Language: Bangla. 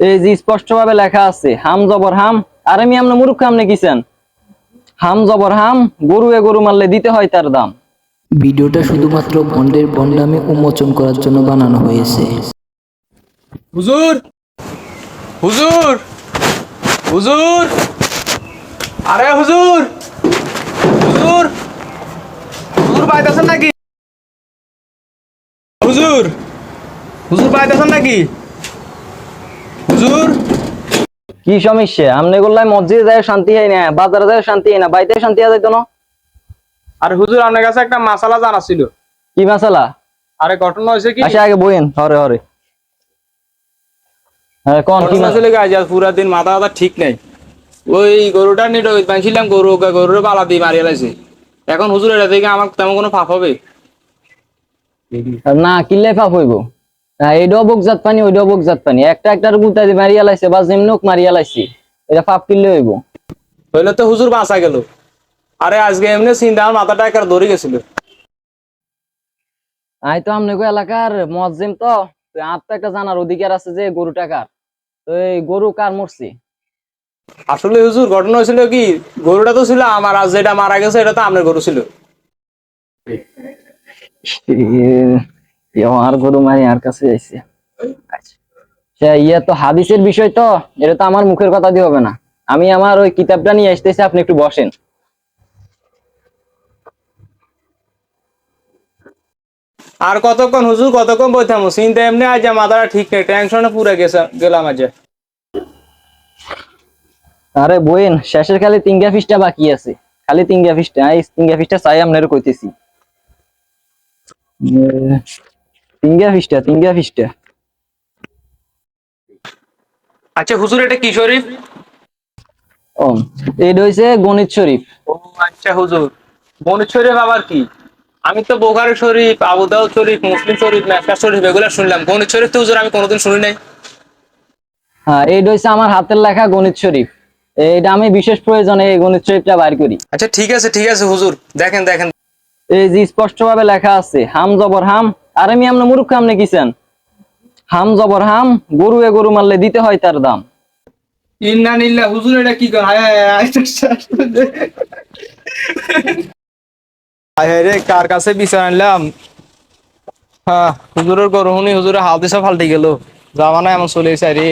এই যে স্পষ্ট ভাবে লেখা আছে হাম জবর হাম। আর আমি আমনে মূর্খ আমনে কিছেন? হাম জবর হাম, গরু মারলে দিতে হয় তার দাম। ভিডিওটা শুধুমাত্র ভন্ডের ভন্ডামি উন্মোচন করার জন্য বানানো হয়েছে। হুজুর, হুজুর, হুজুর, আরে হুজুর, হুজুর, হুজুর পাইতেছেন নাকি? হুজুর, হুজুর পাইতেছেন নাকি? হুজুর, কি সমস্যা? আমনে গোল্লাই মসজিদে যায় শান্তি হয় না, বাজারে যায় শান্তি হয় না, বাইতে শান্তি আছে তো না? আরে হুজুর আপনার কাছে একটা মাসালা জানা ছিল। কি মাসালা? আরে ঘটনা হয়েছে কি? আচ্ছা আগে বইন, হরে হরে। হ্যাঁ কোন কি ঘটনা ছিল কি, আজ পুরা দিন মাথা ব্যথা ঠিক নাই। ওই গরুটা নিয়ে বাঁধছিলাম, গরুর পালা দিয়ে মারিয়ে লাইছে। এখন হুজুর এটা থেকে আমার তেমন কোনো পাপ হবে? না কিল্লাই পাপ হইব? এইটাও বকজাত পানি, ওইটাও বকজাত পানি, একটা একটার গুতা দিয়ে মারিয়া লাইছে বা যেমনুক মারিয়া লাইছি, এটা পাপ কিল্লে হইব? হইলে তো হুজুর বাঁচা গেল। আরে আজকে এমনি চিন্তা আমার মাথাটা একবার ধরে গেছিল। আই তো আমনে এলাকার মুয়াজ্জিম তো আর তো একটা জানার অধিকার আছে যে গরু টাকার। তো এই গরু কার মরছে? আসলে হুজুর ঘটনা হয়েছিল কি, গরুটা তো ছিল আমার, আর যেটা মারা গেছে এটা তো আপনার গরু ছিল। আর গরু মারি আর কাছে যাইছে। আচ্ছা ইয়া তো হাদিসের বিষয়, তো এটা তো আমার মুখের কথা দিয়ে হবে না। আমি আমার ওই কিতাবটা নিয়ে আসতেছি, আপনি একটু বসেন। আর কতক্ষণ হুজুর, কতক্ষণ বইতামো? চিন্তা এমনি আজ মাথাটা ঠিক নেই, টেনশনে পুরো গেলাম আজ। আরে বইন, শেষের খালি তিনগা ফিসটা বাকি আছে, খালি তিনগা ফিসটা। এই তিনগা ফিসটা চাই আপনার কইতেছি। তিনগা ফিসটা। আচ্ছা হুজুর, এটা কি শরীফ? ও, এটা হইছে গণিত শরীফ। ও আচ্ছা হুজুর, গণিত শরীফ আবার কি? আমি তো বোখারি শরীফ, আবু দাউদ শরীফ, মুসলিম শরীফ, মেশকাত শরীফ এগুলো শুনলাম। গণিত শরীফ তো হুজুর আমি কোনোদিন শুনি নাই। হ্যাঁ, এইটা হইছে আমার হাতের লেখা গণিত শরীফ। এইটা আমি বিশেষ প্রয়োজনে এই গণিত শরীফটা বাইর করি। আচ্ছা ঠিক আছে, ঠিক আছে হুজুর, দেখেন দেখেন। এই যে স্পষ্ট ভাবে লেখা আছে হাম জবর হাম। আর আমি আমনে মূর্খ আমনে কিছেন? হাম জবর হাম, গরু মারলে দিতে হয় তার দাম। ইন্না নিল্লাহ, হুজুর এটা কি কর? হায় হায় হায়, হায় হায় রে, কার কাছে বিচার আনলাম? হ্যাঁ, হুজুরের গরু শুনি হুজুরের হাল দিশা ফাল্টে গেল। জামানা এমন চলে এসে রে।